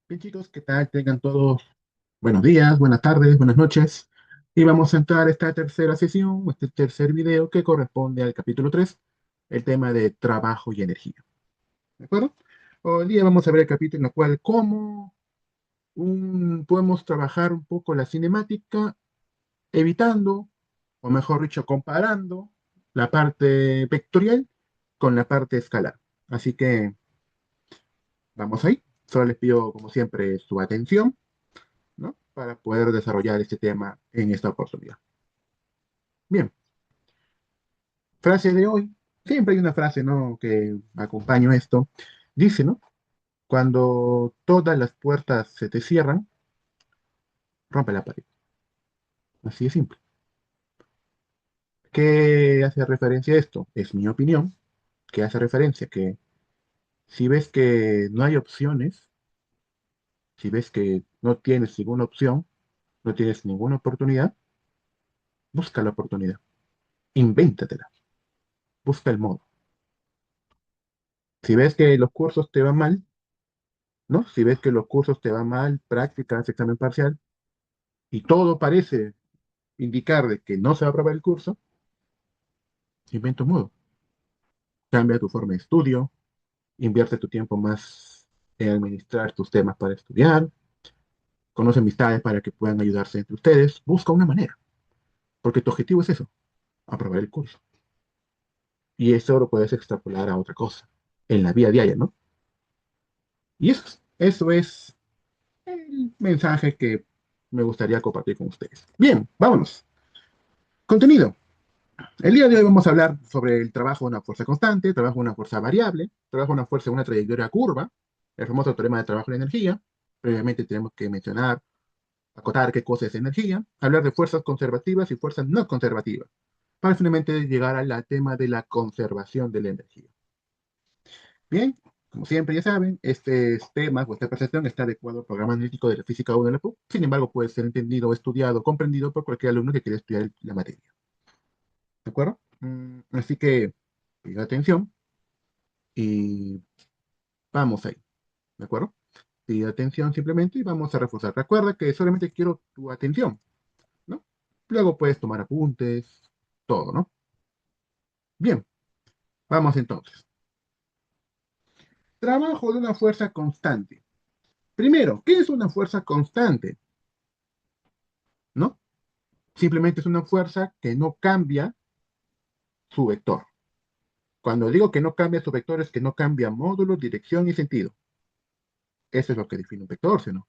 Bien, chicos, ¿qué tal? Tengan todos buenos días, buenas tardes, buenas noches. Y vamos a entrar a esta tercera sesión, este tercer video que corresponde al capítulo 3, el tema de trabajo y energía. ¿De acuerdo? Hoy día vamos a ver el capítulo en el cual cómo podemos trabajar un poco la cinemática, evitando, o mejor dicho, comparando la parte vectorial con la parte escalar. Así que vamos ahí. Solo les pido, como siempre, su atención, ¿no? Para poder desarrollar este tema en esta oportunidad. Bien, frase de hoy. Siempre hay una frase, ¿no? Que acompaña esto. Dice, ¿no? Cuando todas las puertas se te cierran, rompe la pared. Así de simple. ¿Qué hace referencia a esto? Es mi opinión. Que hace referencia que si ves que no hay opciones, si ves que no tienes ninguna opción, no tienes ninguna oportunidad, busca la oportunidad. Invéntatela. Busca el modo. Si ves que los cursos te van mal, ¿no? Si ves que los cursos te van mal, prácticas, examen parcial, y todo parece indicar de que no se va a aprobar el curso, inventa un modo. Cambia tu forma de estudio, invierte tu tiempo más en administrar tus temas para estudiar, conoce amistades para que puedan ayudarse entre ustedes, busca una manera, porque tu objetivo es eso, aprobar el curso. Y eso lo puedes extrapolar a otra cosa, en la vida diaria, ¿no? Y eso es el mensaje que me gustaría compartir con ustedes. Bien, vámonos. Contenido. El día de hoy vamos a hablar sobre el trabajo de una fuerza constante, trabajo de una fuerza variable, trabajo de una fuerza de una trayectoria curva, el famoso teorema de trabajo de la energía. Previamente tenemos que mencionar, acotar qué cosa es energía, hablar de fuerzas conservativas y fuerzas no conservativas, para finalmente llegar al tema de la conservación de la energía. Bien, como siempre ya saben, este tema o esta percepción está adecuado al programa analítico de la física 1 de la PUC, sin embargo puede ser entendido, estudiado, comprendido por cualquier alumno que quiera estudiar la materia. ¿De acuerdo? Así que, pido atención y vamos ahí, ¿de acuerdo? Pide atención simplemente y vamos a reforzar. Recuerda que solamente quiero tu atención, ¿no? Luego puedes tomar apuntes, todo, ¿no? Bien, vamos entonces. Trabajo de una fuerza constante. Primero, ¿qué es una fuerza constante? ¿No? Simplemente es una fuerza que no cambia su vector. Cuando digo que no cambia su vector es que no cambia módulo, dirección y sentido. Eso es lo que define un vector, ¿sí o no?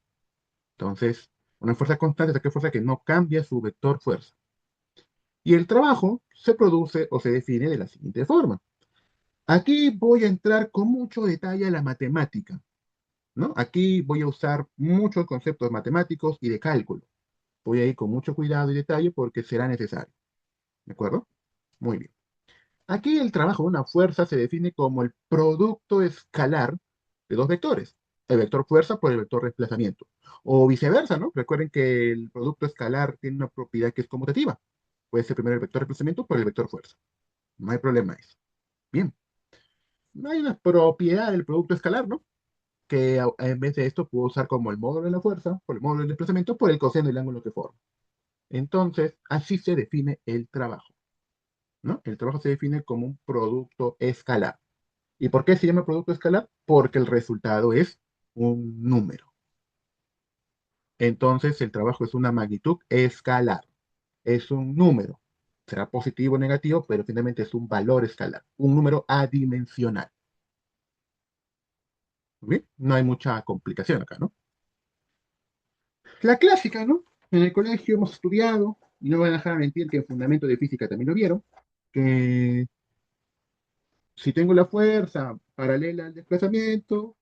Entonces, una fuerza constante es aquella fuerza que no cambia su vector fuerza. Y el trabajo se produce o se define de la siguiente forma. Aquí voy a entrar con mucho detalle a la matemática, ¿no? Aquí voy a usar muchos conceptos matemáticos y de cálculo. Voy a ir con mucho cuidado y detalle porque será necesario. ¿De acuerdo? Muy bien. Aquí el trabajo de una fuerza se define como el producto escalar de dos vectores. El vector fuerza por el vector desplazamiento. O viceversa, ¿no? Recuerden que el producto escalar tiene una propiedad que es conmutativa. Puede ser primero el vector desplazamiento por el vector fuerza. No hay problema eso. Bien. Hay una propiedad del producto escalar, ¿no? Que en vez de esto puedo usar como el módulo de la fuerza, por el módulo del desplazamiento, por el coseno del ángulo que forma. Entonces, así se define el trabajo, ¿no? El trabajo se define como un producto escalar. ¿Y por qué se llama producto escalar? Porque el resultado es un número. Entonces, el trabajo es una magnitud escalar. Es un número. Será positivo o negativo, pero finalmente es un valor escalar, un número adimensional. ¿Muy bien? No hay mucha complicación acá, ¿no? La clásica, ¿no? En el colegio hemos estudiado, y no me van a dejar mentir que en fundamento de física también lo vieron, que si tengo la fuerza paralela al desplazamiento,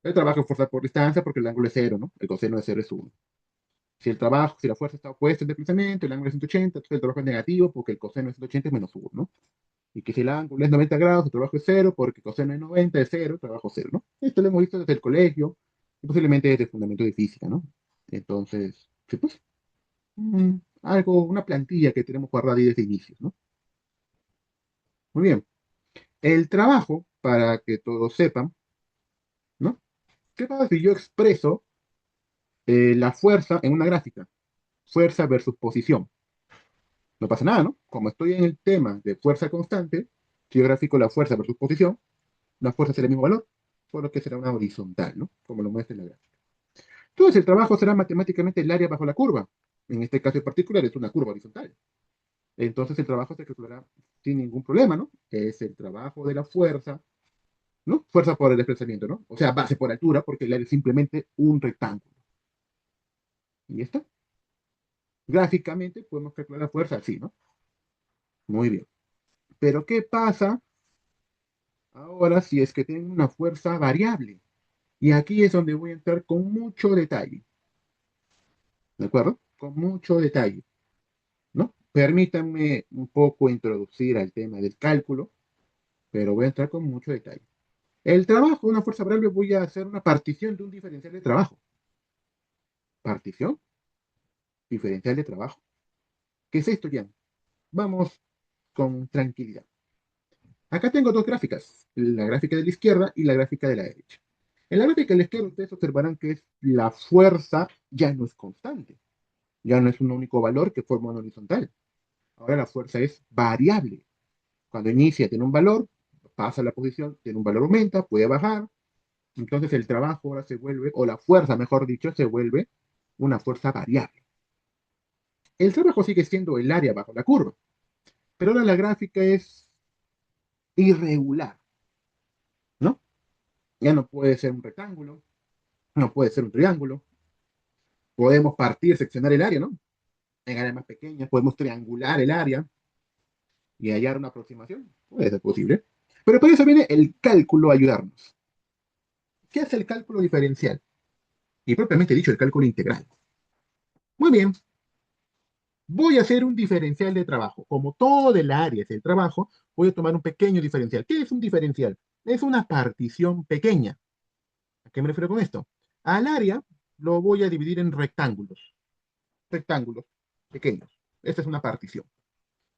el trabajo es fuerza por distancia porque el ángulo es cero, ¿no? El coseno de cero es uno. Si la fuerza está opuesta al desplazamiento, el ángulo es 180, entonces el trabajo es negativo porque el coseno de 180 es menos uno, ¿no? Y que si el ángulo es 90 grados, el trabajo es cero porque el coseno de 90 es cero, el trabajo es cero, ¿no? Esto lo hemos visto desde el colegio y posiblemente desde el fundamento de física, ¿no? Entonces, sí, pues, una plantilla que tenemos guardada ahí desde inicio, ¿no? Muy bien. El trabajo, para que todos sepan, ¿no? ¿Qué pasa si yo expreso? la fuerza en una gráfica, fuerza versus posición. No pasa nada, ¿no? Como estoy en el tema de fuerza constante, si yo grafico la fuerza versus posición, la fuerza será el mismo valor, solo que será una horizontal, ¿no? Como lo muestra en la gráfica. Entonces, el trabajo será matemáticamente el área bajo la curva. En este caso en particular es una curva horizontal. Entonces, el trabajo se calculará sin ningún problema, ¿no? Es el trabajo de la fuerza, ¿no? Fuerza por el desplazamiento, ¿no? O sea, base por altura, porque el área es simplemente un rectángulo. Y ya está. Gráficamente podemos calcular la fuerza así, ¿no? Muy bien. Pero ¿qué pasa ahora si es que tengo una fuerza variable? Y aquí es donde voy a entrar con mucho detalle, ¿de acuerdo? Con mucho detalle, ¿no? Permítanme un poco introducir al tema del cálculo, pero voy a entrar con mucho detalle. El trabajo, una fuerza variable, voy a hacer una partición de un diferencial de trabajo. Partición, diferencial de trabajo. ¿Qué es esto, Jan? Vamos con tranquilidad. Acá tengo dos gráficas, la gráfica de la izquierda y la gráfica de la derecha. En la gráfica de la izquierda ustedes observarán que la fuerza ya no es constante, ya no es un único valor que forma una horizontal. Ahora la fuerza es variable. Cuando inicia tiene un valor, pasa a la posición, tiene un valor, aumenta, puede bajar. Entonces el trabajo ahora se vuelve, o la fuerza, mejor dicho, se vuelve una fuerza variable. El trabajo sigue siendo el área bajo la curva, pero ahora la gráfica es irregular, ¿no? Ya no puede ser un rectángulo, no puede ser un triángulo. Podemos partir, seccionar el área, ¿no? En áreas más pequeñas, podemos triangular el área y hallar una aproximación. Puede ser posible. Pero para eso viene el cálculo a ayudarnos. ¿Qué es el cálculo diferencial? Y propiamente dicho, el cálculo integral. Muy bien, voy a hacer un diferencial de trabajo. Como todo el área es el trabajo, voy a tomar un pequeño diferencial. ¿Qué es un diferencial? Es una partición pequeña. ¿A qué me refiero con esto? Al área lo voy a dividir en rectángulos. Rectángulos pequeños. Esta es una partición.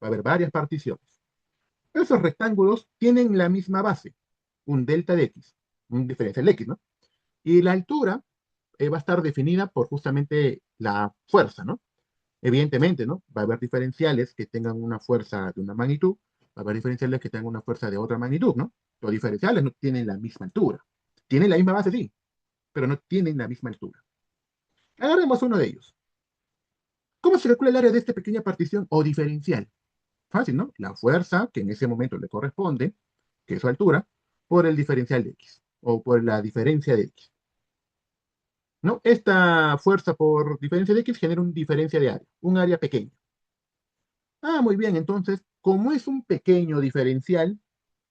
Va a haber varias particiones. Esos rectángulos tienen la misma base, un delta de x, un diferencial de x, ¿no? Y la altura va a estar definida por justamente la fuerza, ¿no? Evidentemente, ¿no? Va a haber diferenciales que tengan una fuerza de una magnitud, va a haber diferenciales que tengan una fuerza de otra magnitud, ¿no? Los diferenciales no tienen la misma altura. Tienen la misma base, sí, pero no tienen la misma altura. Agarremos uno de ellos. ¿Cómo se calcula el área de esta pequeña partición o diferencial? Fácil, ¿no? La fuerza que en ese momento le corresponde, que es su altura, por el diferencial de x, o por la diferencia de x. ¿No? Esta fuerza por diferencia de x genera una diferencia de área, un área pequeña. Ah, muy bien, entonces, como es un pequeño diferencial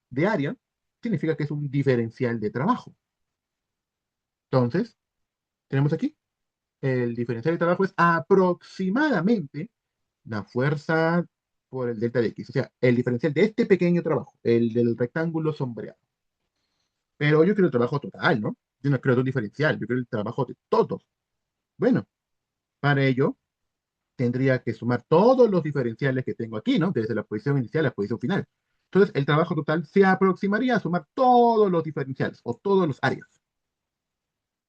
de área, significa que es un diferencial de trabajo. Entonces, tenemos aquí, el diferencial de trabajo es aproximadamente la fuerza por el delta de x, o sea, el diferencial de este pequeño trabajo, el del rectángulo sombreado. Pero yo quiero el trabajo total, ¿no? Yo no quiero un diferencial, yo quiero el trabajo de todos. Bueno, para ello tendría que sumar todos los diferenciales que tengo aquí, ¿no? Desde la posición inicial a la posición final. Entonces, el trabajo total se aproximaría a sumar todos los diferenciales o todos los áreas.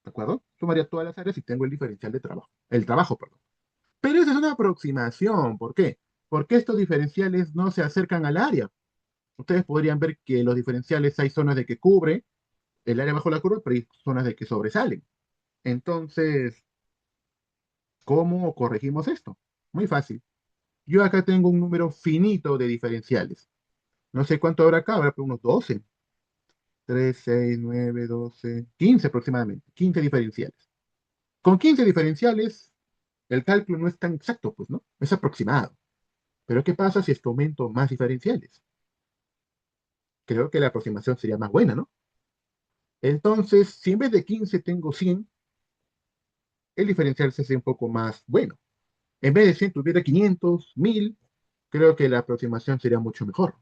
¿De acuerdo? Sumaría todas las áreas y tengo el diferencial de trabajo. El trabajo, perdón. Pero esa es una aproximación. ¿Por qué? Porque estos diferenciales no se acercan al área. Ustedes podrían ver que los diferenciales hay zonas de que cubre el área bajo la curva, pero hay zonas de que sobresalen. Entonces, ¿cómo corregimos esto? Muy fácil. Yo acá tengo un número finito de diferenciales. No sé cuánto habrá acá, habrá unos 12. 3, 6, 9, 12, 15 aproximadamente. 15 diferenciales. Con 15 diferenciales, el cálculo no es tan exacto, pues, ¿no? Es aproximado. Pero ¿qué pasa si es que aumento más diferenciales? Creo que la aproximación sería más buena, ¿no? Entonces, si en vez de 15 tengo 100, el diferencial se hace un poco más bueno. En vez de 100 tuviera 500, 1000, creo que la aproximación sería mucho mejor.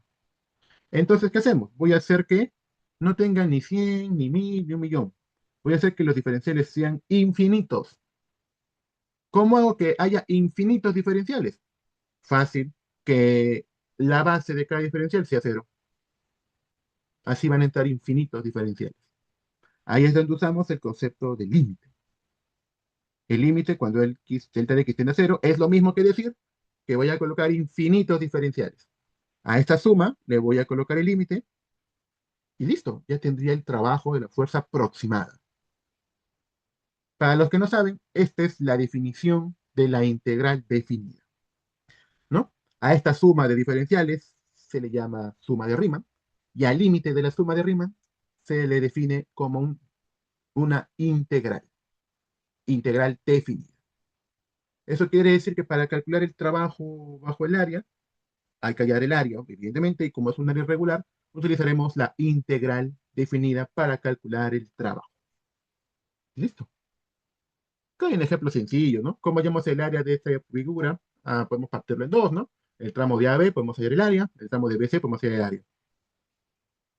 Entonces, ¿qué hacemos? Voy a hacer que no tengan ni 100, ni 1000, ni un millón. Voy a hacer que los diferenciales sean infinitos. ¿Cómo hago que haya infinitos diferenciales? Fácil, que la base de cada diferencial sea cero. Así van a entrar infinitos diferenciales. Ahí es donde usamos el concepto de límite. El límite, cuando delta de x tiende a cero, es lo mismo que decir que voy a colocar infinitos diferenciales. A esta suma le voy a colocar el límite y listo, ya tendría el trabajo de la fuerza aproximada. Para los que no saben, esta es la definición de la integral definida, ¿no? A esta suma de diferenciales se le llama suma de Riemann y al límite de la suma de Riemann se le define como una integral definida. Eso quiere decir que para calcular el trabajo bajo el área, hay que hallar el área, evidentemente, y como es un área irregular, utilizaremos la integral definida para calcular el trabajo. Listo. Acá hay un ejemplo sencillo, ¿no? ¿Cómo hallamos el área de esta figura? Podemos partirlo en dos, ¿no? El tramo de AB podemos hallar el área, el tramo de BC podemos hallar el área.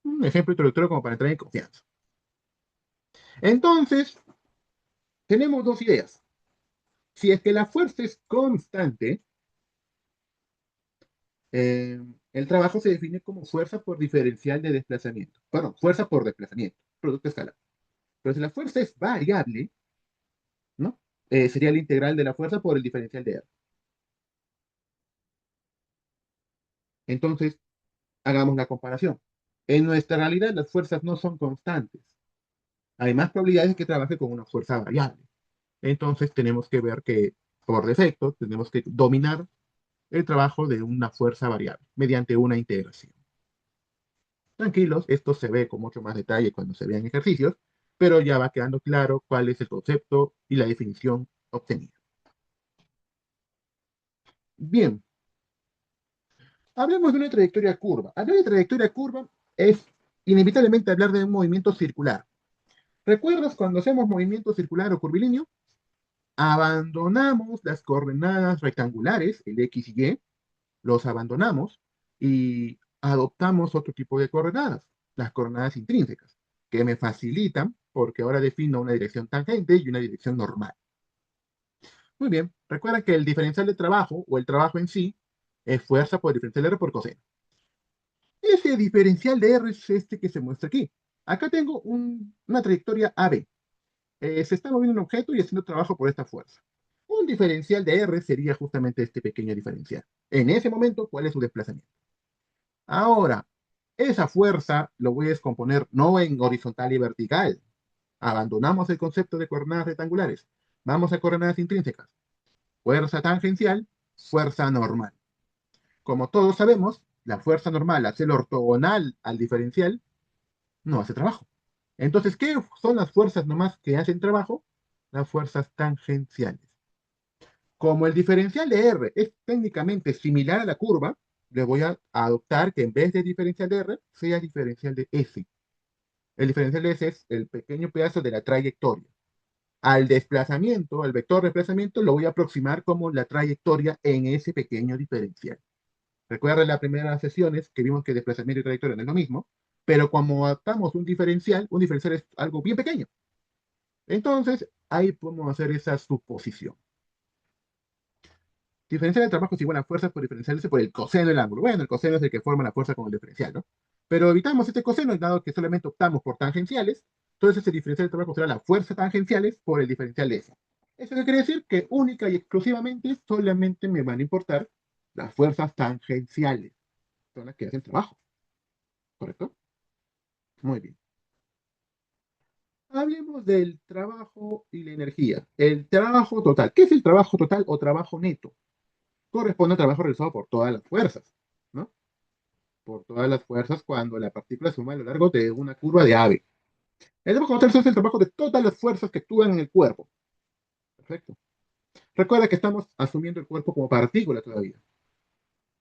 Un ejemplo introductorio como para entrar en confianza. Entonces, tenemos dos ideas. Si es que la fuerza es constante, eh, el trabajo se define como fuerza por diferencial de desplazamiento. Bueno, fuerza por desplazamiento, producto escalar. Pero si la fuerza es variable, ¿no? Sería la integral de la fuerza por el diferencial de R. Entonces, hagamos la comparación. En nuestra realidad, las fuerzas no son constantes. Hay más probabilidades de que trabaje con una fuerza variable. Entonces, tenemos que ver que, por defecto, tenemos que dominar el trabajo de una fuerza variable mediante una integración. Tranquilos, esto se ve con mucho más detalle cuando se vean ejercicios, pero ya va quedando claro cuál es el concepto y la definición obtenida. Bien, hablemos de una trayectoria curva. Hablar de trayectoria curva es inevitablemente hablar de un movimiento circular. ¿Recuerdas cuando hacemos movimiento circular o curvilíneo? Abandonamos las coordenadas rectangulares, el X y Y, los abandonamos y adoptamos otro tipo de coordenadas, las coordenadas intrínsecas, que me facilitan porque ahora defino una dirección tangente y una dirección normal. Muy bien, recuerda que el diferencial de trabajo o el trabajo en sí es fuerza por diferencial de R por coseno. Ese diferencial de R es este que se muestra aquí. Acá tengo una trayectoria AB. Se está moviendo un objeto y haciendo trabajo por esta fuerza. Un diferencial de R sería justamente este pequeño diferencial. En ese momento, ¿cuál es su desplazamiento? Ahora, esa fuerza lo voy a descomponer no en horizontal y vertical. Abandonamos el concepto de coordenadas rectangulares. Vamos a coordenadas intrínsecas. Fuerza tangencial, fuerza normal. Como todos sabemos, la fuerza normal, al ser ortogonal al diferencial, no hace trabajo. Entonces, ¿qué son las fuerzas nomás que hacen trabajo? Las fuerzas tangenciales. Como el diferencial de R es técnicamente similar a la curva, le voy a adoptar que en vez de diferencial de R, sea diferencial de S. El diferencial de S es el pequeño pedazo de la trayectoria. Al desplazamiento, al vector de desplazamiento, lo voy a aproximar como la trayectoria en ese pequeño diferencial. Recuerda en las primeras sesiones que vimos que desplazamiento y trayectoria no es lo mismo, pero cuando adaptamos un diferencial es algo bien pequeño. Entonces, ahí podemos hacer esa suposición. Diferencial de trabajo es igual a fuerza por diferenciarse por el coseno del ángulo. Bueno, el coseno es el que forma la fuerza con el diferencial, ¿no? Pero evitamos este coseno, dado que solamente optamos por tangenciales, entonces el diferencial de trabajo será la fuerza tangenciales por el diferencial de S. ¿Eso qué quiere decir? Que única y exclusivamente solamente me van a importar las fuerzas tangenciales, son las que hacen trabajo, ¿correcto? Muy bien. Hablemos del trabajo y la energía. El trabajo total. ¿Qué es el trabajo total o trabajo neto? Corresponde al trabajo realizado por todas las fuerzas, ¿no? Por todas las fuerzas cuando la partícula se mueve a lo largo de una curva de ave. El trabajo total es el trabajo de todas las fuerzas que actúan en el cuerpo. Perfecto. Recuerda que estamos asumiendo el cuerpo como partícula todavía.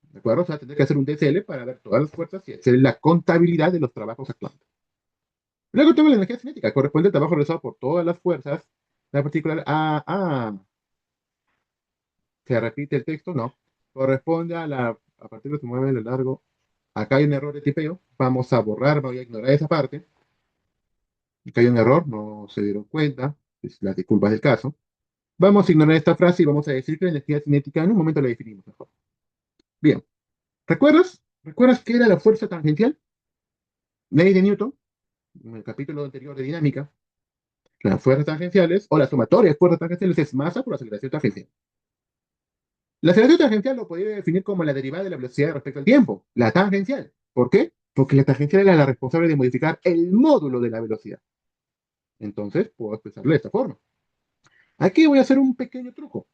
¿De acuerdo? O sea, tendré que hacer un DCL para ver todas las fuerzas y hacer la contabilidad de los trabajos actuantes. Luego tengo la energía cinética. Corresponde al trabajo realizado por todas las fuerzas. La partícula se repite el texto, no. Corresponde a la partícula que se mueve a lo largo. Acá hay un error de tipeo. Vamos a borrar, voy a ignorar esa parte. Acá hay un error, no se dieron cuenta. Es las disculpas del caso. Vamos a ignorar esta frase y vamos a decir que la energía cinética en un momento la definimos mejor. Bien. ¿Recuerdas? ¿Recuerdas qué era la fuerza tangencial? Ley de Newton, en el capítulo anterior de dinámica. Las fuerzas tangenciales o la sumatoria de fuerzas tangenciales es masa por aceleración tangencial. La aceleración tangencial lo podría definir como la derivada de la velocidad respecto al tiempo, la tangencial. ¿Por qué? Porque la tangencial es la responsable de modificar el módulo de la velocidad. Entonces, puedo expresarlo de esta forma. Aquí voy a hacer un pequeño truco,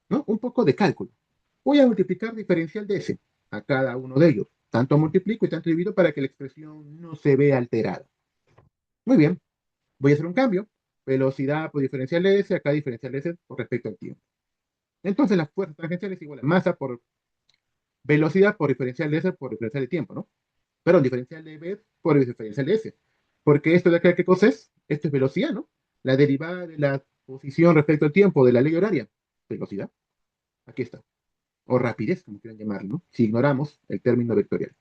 ¿no? Un poco de cálculo. Voy a multiplicar diferencial de S a cada uno de ellos. Tanto multiplico y tanto divido para que la expresión no se vea alterada. Muy bien, voy a hacer un cambio. Velocidad por diferencial de S, acá diferencial de S por respecto al tiempo. Entonces la fuerza tangencial es igual a masa por velocidad por diferencial de S por diferencial de tiempo, ¿no? Perdón, diferencial de B por diferencial de S. Porque esto de acá, ¿qué cosa es? Esto es velocidad, ¿no? La derivada de la posición respecto al tiempo de la ley horaria. Velocidad. Aquí está. O rapidez, como quieran llamarlo, ¿no? Si ignoramos el término vectorial.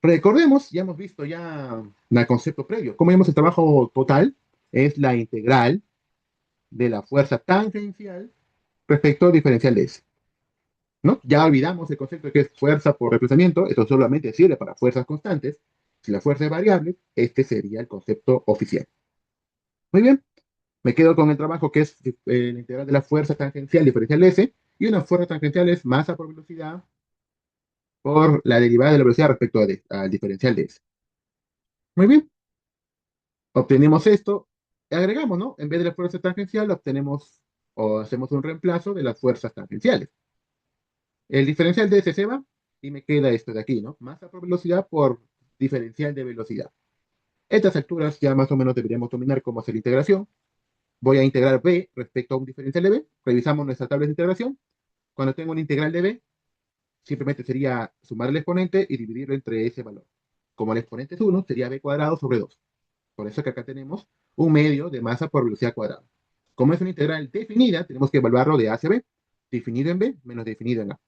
Recordemos, ya hemos visto ya el concepto previo. Como vemos, el trabajo total es la integral de la fuerza tangencial respecto al diferencial de S. ¿No? Ya olvidamos el concepto de que es fuerza por desplazamiento, esto solamente sirve para fuerzas constantes. Si la fuerza es variable, este sería el concepto oficial. Muy bien, me quedo con el trabajo que es la integral de la fuerza tangencial diferencial de S, y una fuerza tangencial es masa por velocidad por la derivada de la velocidad respecto al diferencial de S. Muy bien, obtenemos esto, agregamos, ¿no? En vez de la fuerza tangencial, obtenemos o hacemos un reemplazo de las fuerzas tangenciales. El diferencial de S se va y me queda esto de aquí, ¿no? Masa por velocidad por diferencial de velocidad. Estas alturas ya más o menos deberíamos dominar cómo hacer la integración. Voy a integrar B respecto a un diferencial de B. Revisamos nuestra tabla de integración. Cuando tengo una integral de B, simplemente sería sumar el exponente y dividirlo entre ese valor. Como el exponente es 1, sería B cuadrado sobre 2. Por eso que acá tenemos un medio de masa por velocidad cuadrada. Como es una integral definida, tenemos que evaluarlo de A hacia B. Definido en B menos definido en A.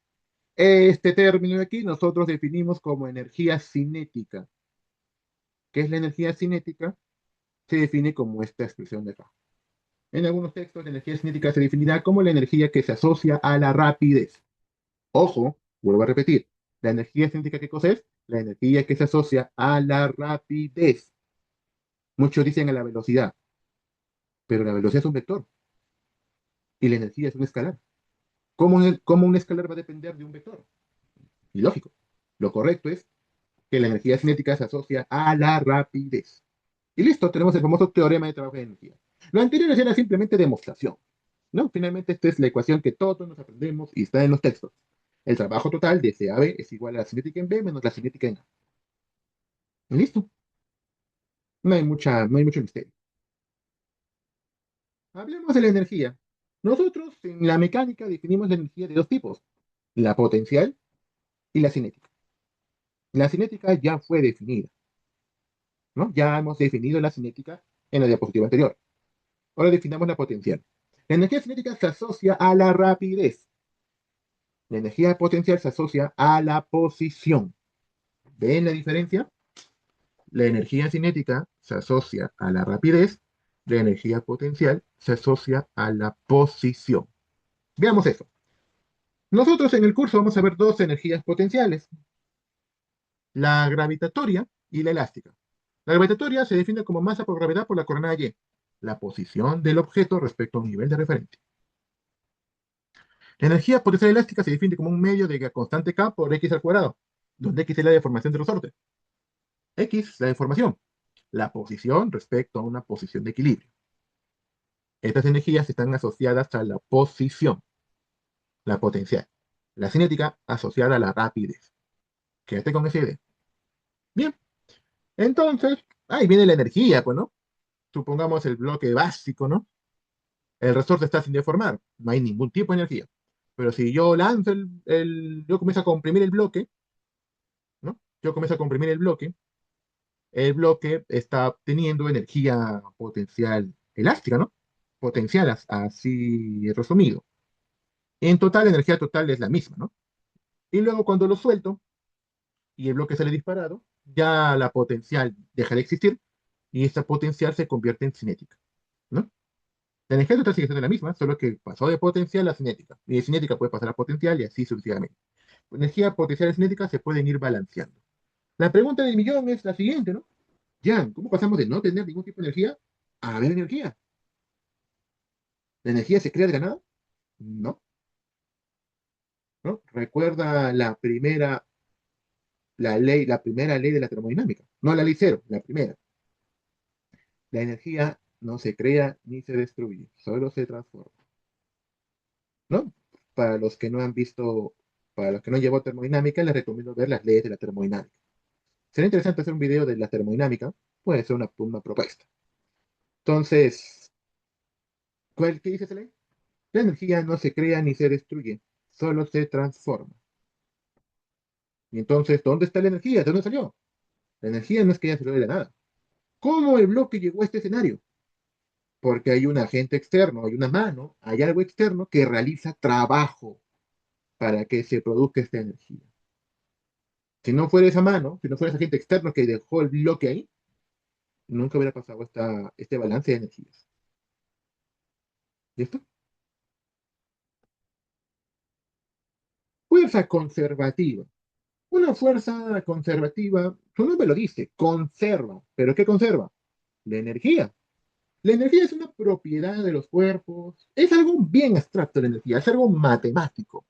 Este término de aquí nosotros definimos como energía cinética. ¿Qué es la energía cinética? Se define como esta expresión de acá. En algunos textos, la energía cinética se definirá como la energía que se asocia a la rapidez. Ojo, vuelvo a repetir, la energía cinética, ¿qué cosa es? La energía que se asocia a la rapidez. Muchos dicen a la velocidad, pero la velocidad es un vector y la energía es un escalar. ¿Cómo un escalar va a depender de un vector? Ilógico. Lo correcto es que la energía cinética se asocia a la rapidez. Y listo, tenemos el famoso teorema de trabajo de energía. Lo anterior era simplemente demostración, ¿no? Finalmente, esta es la ecuación que todos nos aprendemos y está en los textos. El trabajo total de CAB es igual a la cinética en B menos la cinética en A. Y listo. No hay mucho misterio. Hablemos de la energía. Nosotros en la mecánica definimos la energía de dos tipos, la potencial y la cinética. La cinética ya fue definida, ¿no? Ya hemos definido la cinética en la diapositiva anterior. Ahora definamos la potencial. La energía cinética se asocia a la rapidez. La energía potencial se asocia a la posición. ¿Ven la diferencia? La energía cinética se asocia a la rapidez. La energía potencial se asocia a la posición. Veamos eso. Nosotros en el curso vamos a ver dos energías potenciales, la gravitatoria y la elástica. La gravitatoria se define como masa por gravedad por la coordenada y, la posición del objeto respecto a un nivel de referencia. La energía potencial elástica se define como un medio de constante K por X al cuadrado, donde X es la deformación de resorte. X, la deformación, la posición respecto a una posición de equilibrio. Estas energías están asociadas a la posición, la potencial. La cinética asociada a la rapidez. Quédate con esa idea. Bien, entonces, ahí viene la energía, pues, ¿no? Supongamos el bloque básico, ¿no? El resorte está sin deformar, no hay ningún tipo de energía. Pero si yo lanzo yo comienzo a comprimir el bloque, ¿no? Yo comienzo a comprimir el bloque está obteniendo energía potencial elástica, ¿no? Potencial, así resumido. En total, la energía total es la misma, ¿no? Y luego cuando lo suelto y el bloque sale disparado, ya la potencial deja de existir y esta potencial se convierte en cinética, ¿no? La energía total sigue siendo la misma, solo que pasó de potencial a cinética. Y de cinética puede pasar a potencial y así sucesivamente. Energía potencial y cinética se pueden ir balanceando. La pregunta del millón es la siguiente, ¿no? Jan, ¿cómo pasamos de no tener ningún tipo de energía a haber energía. ¿La energía se crea de la nada? No, ¿no? Recuerda la primera ley de la termodinámica. No la ley cero, la primera. La energía no se crea ni se destruye, solo se transforma, ¿no? Para los que no han visto, para los que no llevó termodinámica, les recomiendo ver las leyes de la termodinámica. Sería interesante hacer un video de la termodinámica, puede ser una propuesta. Entonces, ¿qué dice esa ley? La energía no se crea ni se destruye, solo se transforma. Y entonces, ¿dónde está la energía? ¿De dónde salió? La energía no es que ya salió de la nada. ¿Cómo el bloque llegó a este escenario? Porque hay un agente externo, hay una mano, hay algo externo que realiza trabajo para que se produzca esta energía. Si no fuera esa mano, si no fuera ese agente externo que dejó el bloque ahí, nunca hubiera pasado este balance de energías. ¿Listo? Fuerza conservativa. Una fuerza conservativa, su nombre lo dice, conserva. ¿Pero qué conserva? La energía. La energía es una propiedad de los cuerpos, es algo bien abstracto la energía, es algo matemático,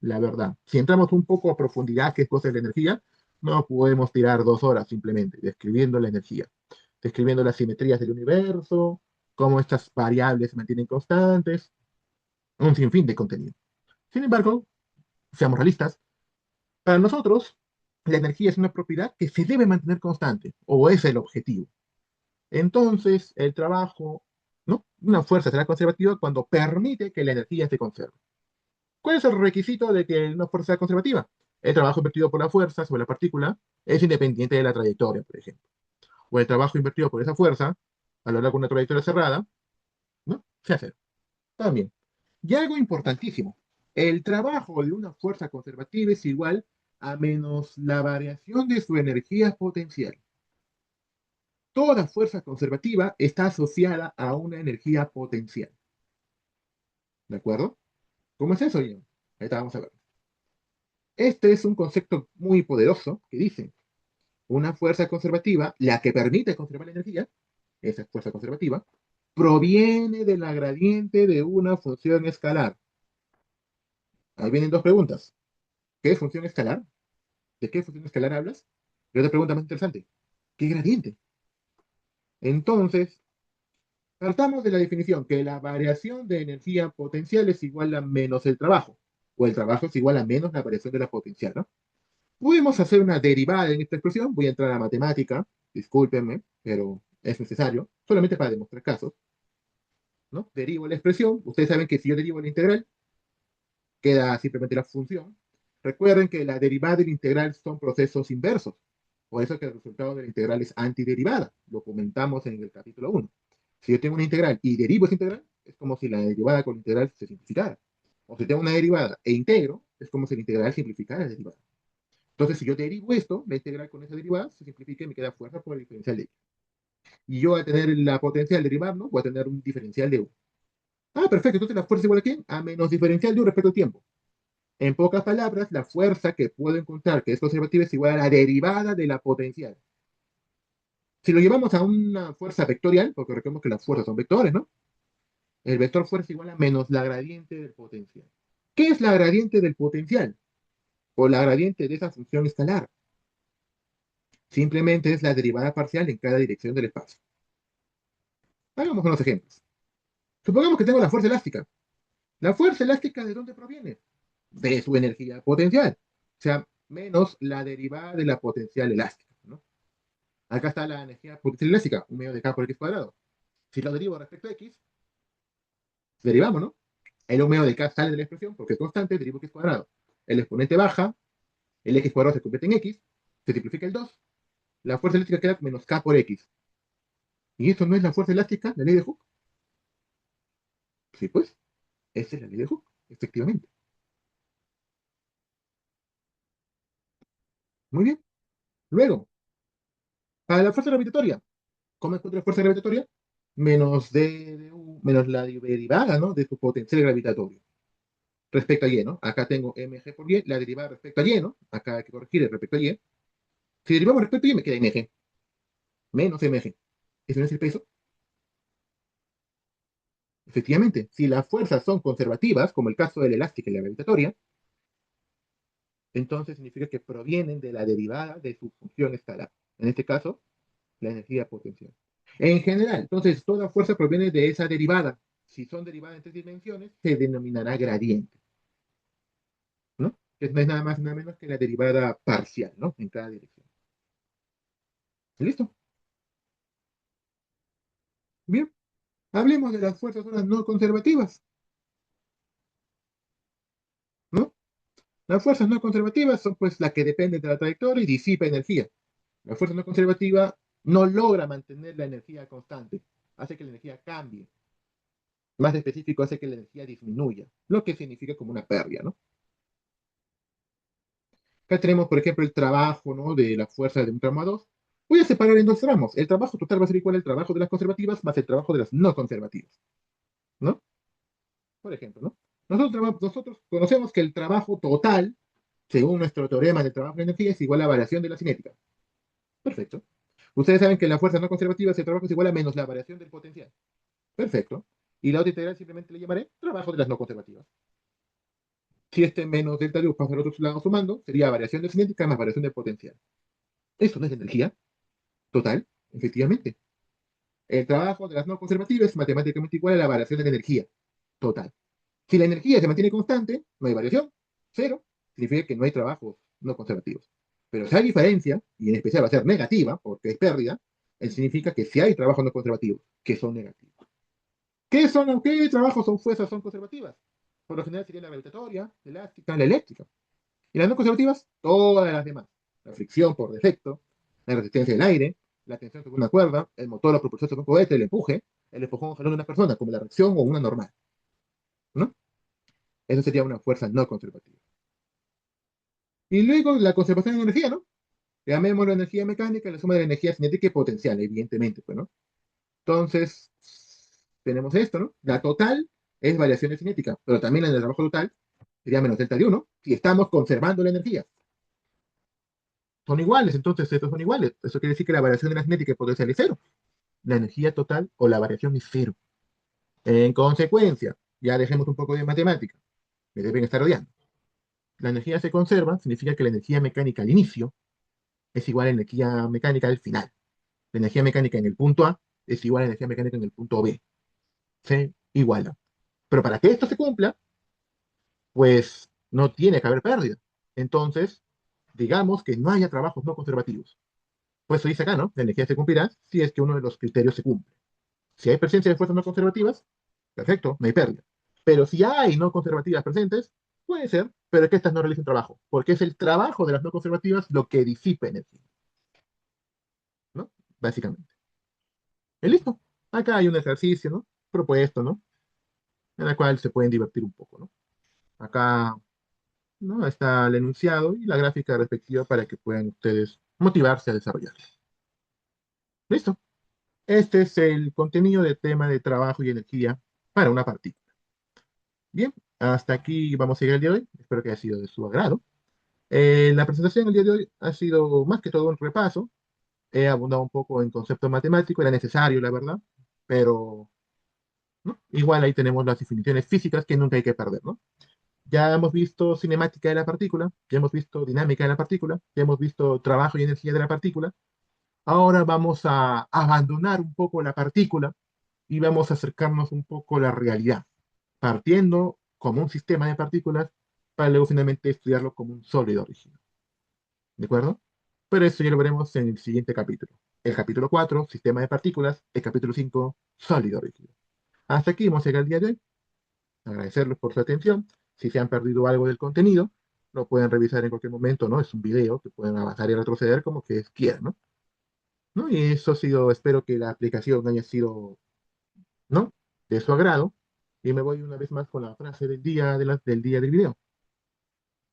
la verdad. Si entramos un poco a profundidad, qué es cosa de la energía, no podemos tirar 2 horas simplemente describiendo la energía, describiendo las simetrías del universo, cómo estas variables se mantienen constantes, un sinfín de contenido. Sin embargo, seamos realistas, para nosotros, la energía es una propiedad que se debe mantener constante, o es el objetivo. Entonces, el trabajo, ¿no? Una fuerza será conservativa cuando permite que la energía se conserve. ¿Cuál es el requisito de que una fuerza sea conservativa? El trabajo invertido por la fuerza sobre la partícula es independiente de la trayectoria, por ejemplo. O el trabajo invertido por esa fuerza a lo largo de una trayectoria cerrada, ¿no? Se hace. También. Y algo importantísimo, el trabajo de una fuerza conservativa es igual a menos la variación de su energía potencial. Toda fuerza conservativa está asociada a una energía potencial. ¿De acuerdo? ¿Cómo es eso, Ian? Ahorita vamos a ver. Este es un concepto muy poderoso que dice, una fuerza conservativa, la que permite conservar la energía, esa fuerza conservativa, proviene de la gradiente de una función escalar. Ahí vienen dos preguntas. ¿Qué es función escalar? ¿De qué función escalar hablas? Y otra pregunta más interesante. ¿Qué gradiente? Entonces, partamos de la definición que la variación de energía potencial es igual a menos el trabajo, o el trabajo es igual a menos la variación de la potencial, ¿no? Podemos hacer una derivada en esta expresión, voy a entrar a matemática, discúlpenme, pero es necesario, solamente para demostrar casos, ¿no? Derivo la expresión, ustedes saben que si yo derivo la integral, queda simplemente la función. Recuerden que la derivada y la integral son procesos inversos, por eso que el resultado de la integral es antiderivada, lo comentamos en el capítulo 1. Si yo tengo una integral y derivo esa integral, es como si la derivada con la integral se simplificara. O si tengo una derivada e integro, es como si la integral simplificara la derivada. Entonces, si yo derivo esto, la integral con esa derivada se simplifica y me queda fuerza por el diferencial de x. Y yo voy a tener la potencial derivar, ¿no? Voy a tener un diferencial de u. Ah, perfecto. Entonces la fuerza es igual a quién? A menos diferencial de u respecto al tiempo. En pocas palabras, la fuerza que puedo encontrar que es conservativa es igual a la derivada de la potencial. Si lo llevamos a una fuerza vectorial, porque recordemos que las fuerzas son vectores, ¿no? El vector fuerza es igual a menos la gradiente del potencial. ¿Qué es la gradiente del potencial? O la gradiente de esa función escalar. Simplemente es la derivada parcial en cada dirección del espacio. Hagamos unos ejemplos. Supongamos que tengo la fuerza elástica. ¿La fuerza elástica de dónde proviene? De su energía potencial. O sea, menos la derivada de la potencial elástica, ¿no? Acá está la energía potencial elástica, un medio de k por x cuadrado. Si lo derivo respecto a x, derivamos, ¿no? El un medio de k sale de la expresión porque es constante, derivo x cuadrado. El exponente baja, el x cuadrado se convierte en x, se simplifica el 2, la fuerza elástica queda menos k por x. ¿Y esto no es la fuerza elástica, la ley de Hooke? Sí, pues, esa es la ley de Hooke, efectivamente. Muy bien. Luego, para la fuerza gravitatoria, ¿cómo encuentro la fuerza gravitatoria? Menos d de u, menos la derivada, ¿no? De su potencial gravitatorio. Respecto a y, ¿no? Acá tengo mg por y, la derivada respecto a y, ¿no? Acá hay que corregir el respecto a y. Si derivamos respecto a y, me queda mg, menos mg. ¿Eso no es el peso? Efectivamente, si las fuerzas son conservativas, como el caso de la elástica y la gravitatoria, entonces significa que provienen de la derivada de su función escalar. En este caso, la energía potencial. En general, entonces, toda fuerza proviene de esa derivada. Si son derivadas en tres dimensiones, se denominará gradiente, ¿no? Que no es nada más nada menos que la derivada parcial, ¿no? En cada dirección. ¿Listo? Bien. Hablemos de las fuerzas ahora no conservativas, ¿no? Las fuerzas no conservativas son pues las que dependen de la trayectoria y disipa energía. La fuerza no conservativa no logra mantener la energía constante, hace que la energía cambie. Más específico, hace que la energía disminuya, lo que significa como una pérdida, ¿no? Acá tenemos, por ejemplo, el trabajo, ¿no? De la fuerza de un tramo a dos. Voy a separar en dos tramos. El trabajo total va a ser igual al trabajo de las conservativas más el trabajo de las no conservativas, ¿no? Por ejemplo, ¿no? Nosotros conocemos que el trabajo total, según nuestro teorema de trabajo de energía, es igual a variación de la cinética. Perfecto. Ustedes saben que la fuerza no conservativa, el trabajo es igual a menos la variación del potencial. Perfecto. Y la otra integral simplemente le llamaré trabajo de las no conservativas. Si este menos delta de U pasa al otro lado sumando, sería variación de cinética más variación del potencial. Esto no es energía total, efectivamente. El trabajo de las no conservativas es matemáticamente igual a la variación de la energía total. Si la energía se mantiene constante, no hay variación. Cero significa que no hay trabajos no conservativos. Pero si hay diferencia, y en especial va a ser negativa, porque es pérdida, significa que si hay trabajos no conservativos, que son negativos. ¿Qué trabajos son fuerzas son conservativas? Por lo general sería la gravitatoria, la elástica, la eléctrica. Y las no conservativas, todas las demás. La fricción por defecto, la resistencia del aire, la tensión sobre una cuerda, el motor o propulsor sobre un cohete, el empujón jalón de una persona, como la reacción o una normal, ¿no? Eso sería una fuerza no conservativa. Y luego la conservación de energía, ¿no? Llamémoslo energía mecánica, la suma de la energía cinética y potencial, evidentemente, pues, ¿no? Entonces, tenemos esto, ¿no? La total es variación de cinética, pero también en el trabajo total sería menos delta de uno si estamos conservando la energía. Son iguales, entonces estos son iguales. Eso quiere decir que la variación de la cinética y potencial es cero. La energía total o la variación es cero. En consecuencia, ya dejemos un poco de matemática, me deben estar odiando. La energía se conserva, significa que la energía mecánica al inicio es igual a la energía mecánica al final. La energía mecánica en el punto A es igual a la energía mecánica en el punto B. Se iguala. Pero para que esto se cumpla, pues no tiene que haber pérdida. Entonces, digamos que no haya trabajos no conservativos. Pues se dice acá, ¿no? La energía se cumplirá si es que uno de los criterios se cumple. Si hay presencia de fuerzas no conservativas, perfecto, no hay pérdida. Pero si hay no conservativas presentes, puede ser, pero que estas no realicen trabajo, porque es el trabajo de las no conservativas lo que disipa energía, ¿no? Básicamente. Y listo. Acá hay un ejercicio, ¿no? Propuesto, ¿no? En el cual se pueden divertir un poco, ¿no? Acá, ¿no? Está el enunciado y la gráfica respectiva para que puedan ustedes motivarse a desarrollar. Listo. Este es el contenido del tema de trabajo y energía para una partícula. Bien, hasta aquí vamos a llegar el día de hoy. Espero que haya sido de su agrado. La presentación el día de hoy ha sido más que todo un repaso. He abundado un poco en conceptos matemáticos, era necesario, la verdad, pero ¿no? Igual ahí tenemos las definiciones físicas que nunca hay que perder, ¿no? Ya hemos visto cinemática de la partícula, ya hemos visto dinámica de la partícula, ya hemos visto trabajo y energía de la partícula. Ahora vamos a abandonar un poco la partícula y vamos a acercarnos un poco a la realidad, partiendo como un sistema de partículas para luego finalmente estudiarlo como un sólido rígido. ¿De acuerdo? Pero eso ya lo veremos en el siguiente capítulo. El capítulo 4, sistema de partículas. El capítulo 5, sólido rígido. Hasta aquí hemos llegado el día de hoy. Agradecerles por su atención. Si se han perdido algo del contenido, lo pueden revisar en cualquier momento, ¿no? Es un video que pueden avanzar y retroceder como que quieran, ¿no? ¿No? Y eso ha sido, espero que la aplicación haya sido, ¿no? De su agrado. Y me voy una vez más con la frase del día, del día del video.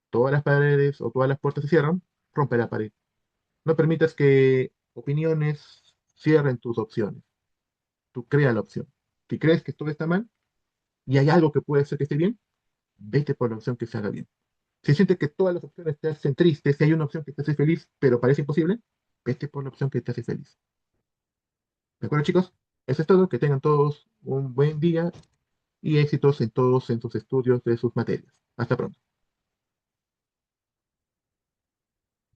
Todas las paredes o todas las puertas se cierran, rompe la pared. No permitas que opiniones cierren tus opciones. Tú crea la opción. Si crees que todo está mal y hay algo que puede ser que esté bien, vete por la opción que se haga bien. Si sientes que todas las opciones te hacen triste, si hay una opción que te hace feliz, pero parece imposible, vete por la opción que te hace feliz. ¿De acuerdo, chicos? Eso es todo. Que tengan todos un buen día y éxitos en todos en sus estudios de sus materias. Hasta pronto.